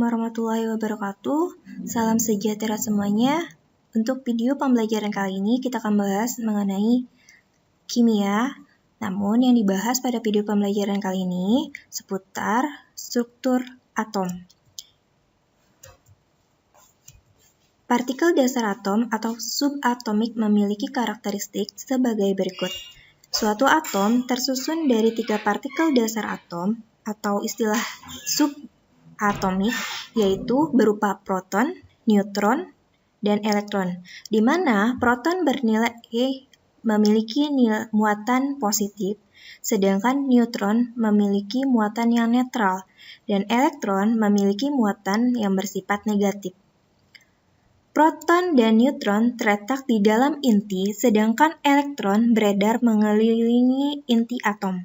warahmatullahi wabarakatuh. Salam sejahtera semuanya. Untuk video pembelajaran kali ini kita akan bahas mengenai kimia. Namun yang dibahas pada video pembelajaran kali ini seputar struktur atom. Partikel dasar atom atau subatomik memiliki karakteristik sebagai berikut. Suatu atom tersusun dari 3 partikel dasar atom atau istilah subatomik, yaitu berupa proton, neutron, dan elektron, di mana proton memiliki muatan positif, sedangkan neutron memiliki muatan yang netral, dan elektron memiliki muatan yang bersifat negatif. Proton dan neutron terletak di dalam inti, sedangkan elektron beredar mengelilingi inti atom.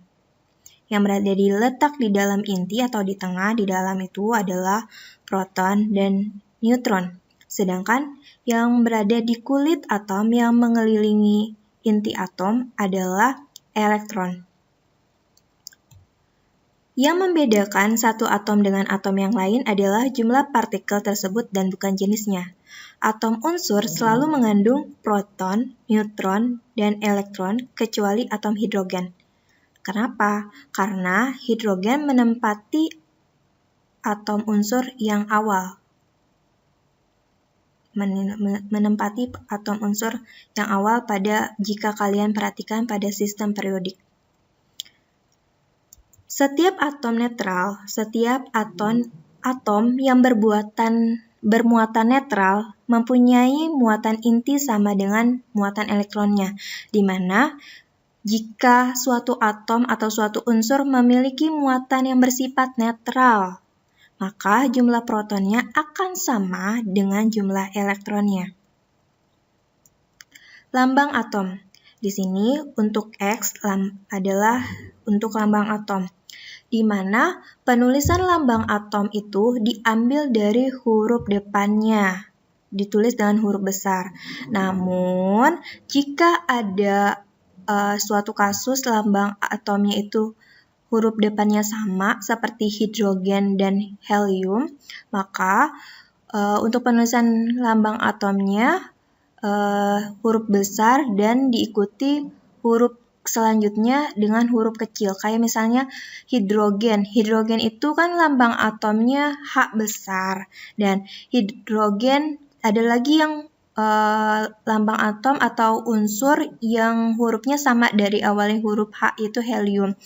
Yang berada letak di dalam inti atau di tengah di dalam itu adalah proton dan neutron. Sedangkan yang berada di kulit atom yang mengelilingi inti atom adalah elektron. Yang membedakan satu atom dengan atom yang lain adalah jumlah partikel tersebut dan bukan jenisnya. Atom unsur selalu mengandung proton, neutron, dan elektron kecuali atom hidrogen. Kenapa? Karena hidrogen menempati atom unsur yang awal. Menempati atom unsur yang awal jika kalian perhatikan pada sistem periodik. Setiap atom netral, setiap atom yang bermuatan netral mempunyai muatan inti sama dengan muatan elektronnya, di mana jika suatu atom atau suatu unsur memiliki muatan yang bersifat netral, maka jumlah protonnya akan sama dengan jumlah elektronnya. Lambang atom. Di sini untuk X adalah untuk lambang atom, di mana penulisan lambang atom itu diambil dari huruf depannya, ditulis dengan huruf besar. Namun, jika ada suatu kasus lambang atomnya itu huruf depannya sama seperti hidrogen dan helium, maka untuk penulisan lambang atomnya huruf besar dan diikuti huruf selanjutnya dengan huruf kecil. Kayak misalnya hidrogen. Hidrogen itu kan lambang atomnya H besar. Dan hidrogen ada lagi yang lambang atom atau unsur yang hurufnya sama dari awalnya huruf H, itu helium.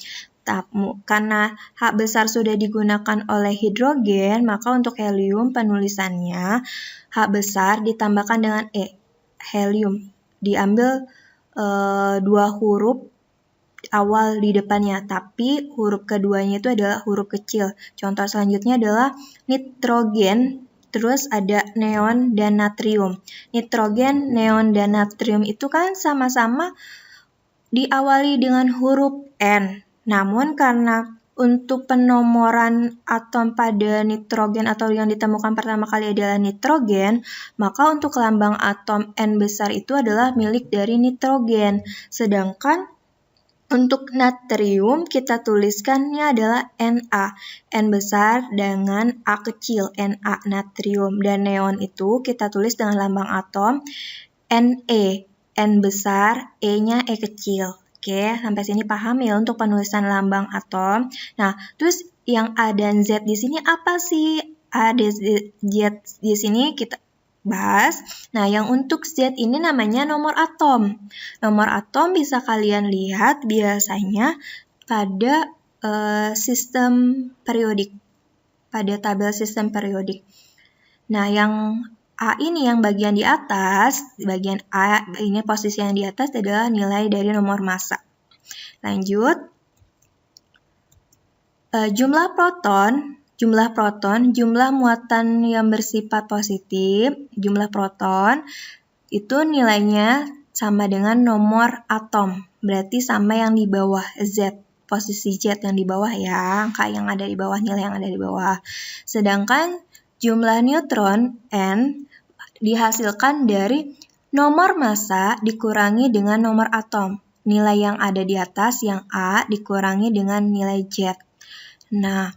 Karena H besar sudah digunakan oleh hidrogen, maka untuk helium penulisannya H besar ditambahkan dengan E, helium. Diambil 2 huruf awal di depannya, tapi huruf keduanya itu adalah huruf kecil. Contoh selanjutnya adalah nitrogen, terus ada neon dan natrium. Nitrogen, neon, dan natrium itu kan sama-sama diawali dengan huruf N. Namun karena untuk penomoran atom pada nitrogen atau yang ditemukan pertama kali adalah nitrogen, maka untuk lambang atom N besar itu adalah milik dari nitrogen. Sedangkan untuk natrium kita tuliskannya adalah Na, N besar dengan A kecil, Na, natrium. Dan neon itu kita tulis dengan lambang atom Ne, N besar, E-nya E kecil. Oke, sampai sini paham ya untuk penulisan lambang atom. Nah, terus yang A dan Z di sini apa sih? A dan Z di sini kita bahas. Nah, yang untuk Z ini namanya nomor atom. Nomor atom bisa kalian lihat biasanya pada sistem periodik, pada tabel sistem periodik. Nah, yang A ini yang bagian di atas, bagian A ini posisi yang di atas adalah nilai dari nomor massa. Lanjut, jumlah proton, jumlah muatan yang bersifat positif, jumlah proton itu nilainya sama dengan nomor atom, berarti sama yang di bawah Z, posisi Z yang di bawah ya, angka yang ada di bawah, nilai yang ada di bawah. Sedangkan jumlah neutron N dihasilkan dari nomor massa dikurangi dengan nomor atom. Nilai yang ada di atas yang A dikurangi dengan nilai Z. Nah,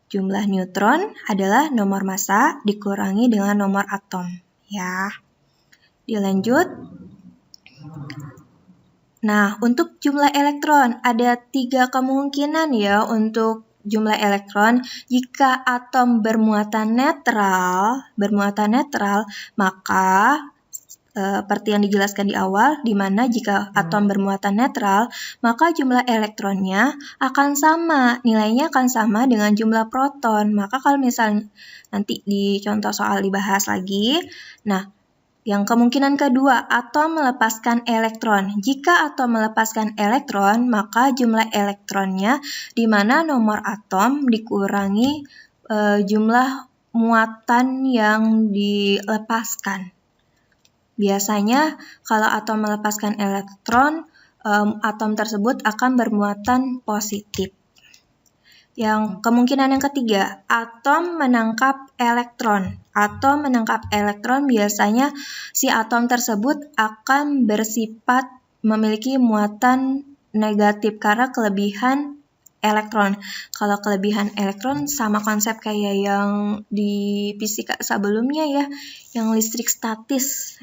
jumlah neutron adalah nomor massa dikurangi dengan nomor atom. Ya, dilanjut. Nah, untuk jumlah elektron, ada 3 kemungkinan ya untuk jumlah elektron. Jika atom bermuatan netral, maka seperti yang dijelaskan di awal, di mana jika atom bermuatan netral, maka jumlah elektronnya akan sama, nilainya akan sama dengan jumlah proton. Maka kalau misalnya nanti di contoh soal dibahas lagi, nah, yang kemungkinan kedua, atom melepaskan elektron. Jika atom melepaskan elektron, maka jumlah elektronnya di mana nomor atom dikurangi jumlah muatan yang dilepaskan. Biasanya kalau atom melepaskan elektron, atom tersebut akan bermuatan positif. Yang kemungkinan yang ketiga, atom menangkap elektron. Atom menangkap elektron biasanya si atom tersebut akan bersifat memiliki muatan negatif karena kelebihan elektron. Kalau kelebihan elektron sama konsep kayak yang di fisika sebelumnya ya, yang listrik statis.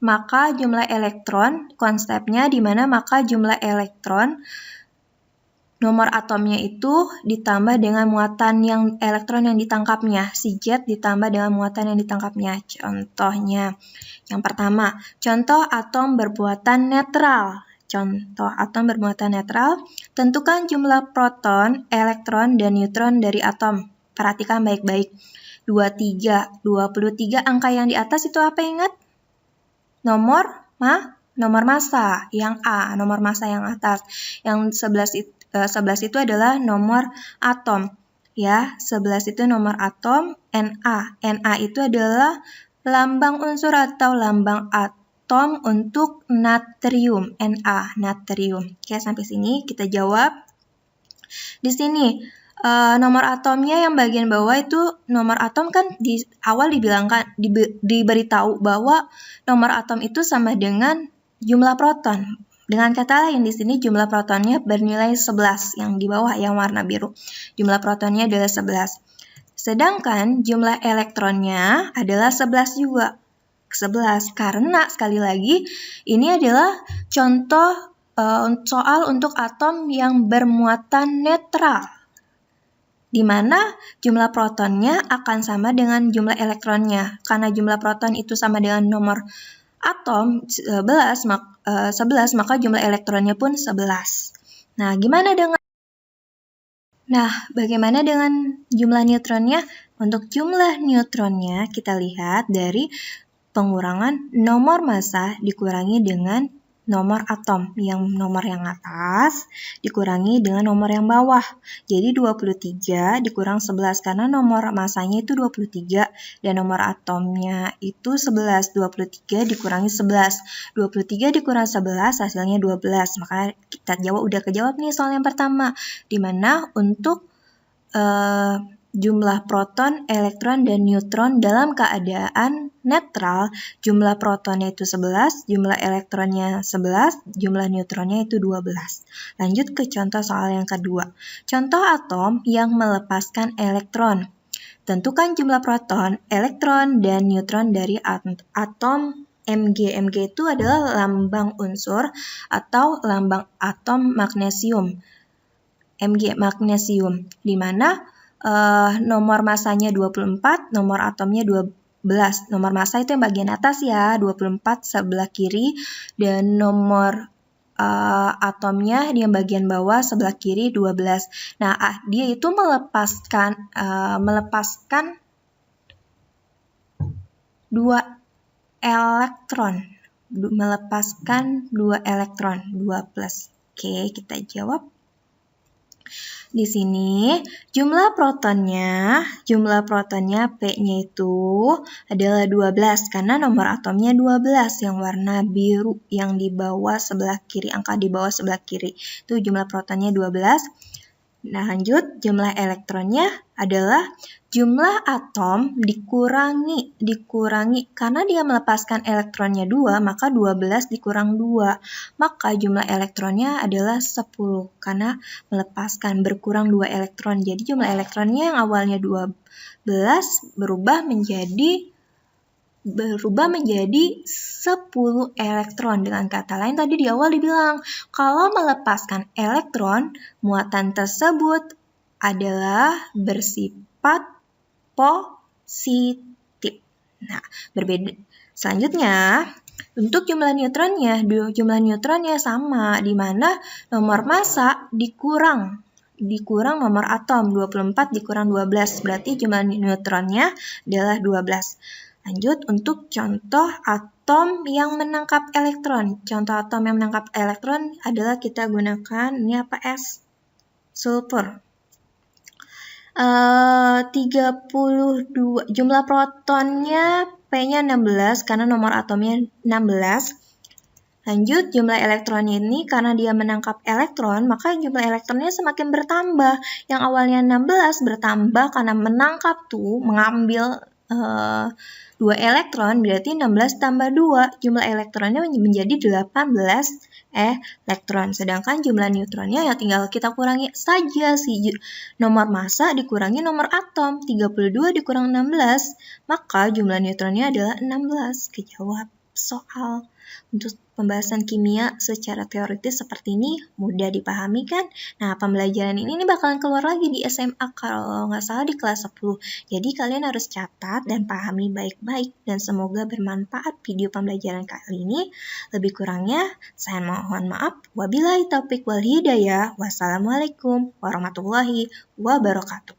Maka jumlah elektron, konsepnya di mana maka jumlah elektron nomor atomnya itu ditambah dengan muatan yang elektron yang ditangkapnya. Si Z ditambah dengan muatan yang ditangkapnya. Contohnya, yang pertama, contoh atom bermuatan netral. Tentukan jumlah proton, elektron, dan neutron dari atom. Perhatikan baik-baik. 23 angka yang di atas itu apa, ingat? Nomor massa yang A, nomor massa yang atas. Yang 11 itu adalah nomor atom. Ya, 11 itu nomor atom Na. Na itu adalah lambang unsur atau lambang atom untuk natrium. Na, natrium. Oke, sampai sini kita jawab. Di sini nomor atomnya yang bagian bawah itu nomor atom kan di awal diberitahu bahwa nomor atom itu sama dengan jumlah proton. Dengan kata lain di sini jumlah protonnya bernilai 11 yang di bawah yang warna biru. Jumlah protonnya adalah 11. Sedangkan jumlah elektronnya adalah 11 juga. 11 karena sekali lagi ini adalah contoh soal untuk atom yang bermuatan netral, di mana jumlah protonnya akan sama dengan jumlah elektronnya. Karena jumlah proton itu sama dengan nomor atom 11, maka jumlah elektronnya pun 11. Nah, bagaimana dengan jumlah neutronnya? Untuk jumlah neutronnya kita lihat dari pengurangan nomor massa dikurangi dengan nomor atom, yang nomor yang atas dikurangi dengan nomor yang bawah. Jadi 23 dikurang 11 karena nomor massanya itu 23 dan nomor atomnya itu 11. 23 dikurangi 11. 23 dikurang 11 hasilnya 12. Maka kita udah kejawab nih soal yang pertama, di mana untuk jumlah proton, elektron, dan neutron dalam keadaan netral, jumlah protonnya itu 11, jumlah elektronnya 11, jumlah neutronnya itu 12. Lanjut ke contoh soal yang kedua. Contoh atom yang melepaskan elektron. Tentukan jumlah proton, elektron, dan neutron dari atom Mg. Mg itu adalah lambang unsur atau lambang atom magnesium. Mg magnesium, di mana nomor massanya 24, nomor atomnya 12. Nomor massa itu yang bagian atas ya, 24 sebelah kiri, dan nomor atomnya di yang bagian bawah sebelah kiri 12. Nah, dia itu melepaskan 2 elektron. 2 plus. Oke, kita jawab. Di sini jumlah protonnya P-nya itu adalah 12 karena nomor atomnya 12 yang warna biru yang di bawah sebelah kiri, angka di bawah sebelah kiri. Itu jumlah protonnya 12. Nah, lanjut, jumlah elektronnya adalah jumlah atom dikurangi. Karena dia melepaskan elektronnya 2, maka 12 dikurang 2. Maka jumlah elektronnya adalah 10, karena melepaskan berkurang 2 elektron. Jadi jumlah elektronnya yang awalnya 12 berubah menjadi 10 elektron. Dengan kata lain, tadi di awal dibilang, kalau melepaskan elektron, muatan tersebut adalah bersifat positif. Nah, berbeda. Selanjutnya, untuk jumlah neutronnya sama, di mana nomor massa dikurang nomor atom, 24 dikurang 12, berarti jumlah neutronnya adalah 12. Lanjut, untuk contoh atom yang menangkap elektron. Contoh atom yang menangkap elektron adalah kita gunakan, ini apa, S? Sulfur. 32, jumlah protonnya P-nya 16 karena nomor atomnya 16. Lanjut, jumlah elektronnya ini karena dia menangkap elektron, maka jumlah elektronnya semakin bertambah. Yang awalnya 16 bertambah karena mengambil 2 elektron, berarti 16 tambah 2, jumlah elektronnya menjadi 18 elektron. Sedangkan jumlah neutronnya ya tinggal kita kurangi saja nomor massa dikurangi nomor atom, 32 dikurang 16, maka jumlah neutronnya adalah 16. Kejawab soal. Untuk pembahasan kimia secara teoritis seperti ini mudah dipahami kan? Nah, pembelajaran ini bakalan keluar lagi di SMA kalau nggak salah di kelas 10. Jadi kalian harus catat dan pahami baik-baik dan semoga bermanfaat video pembelajaran kali ini. Lebih kurangnya saya mohon maaf. Wabillahi taufiq wal hidayah. Wassalamualaikum warahmatullahi wabarakatuh.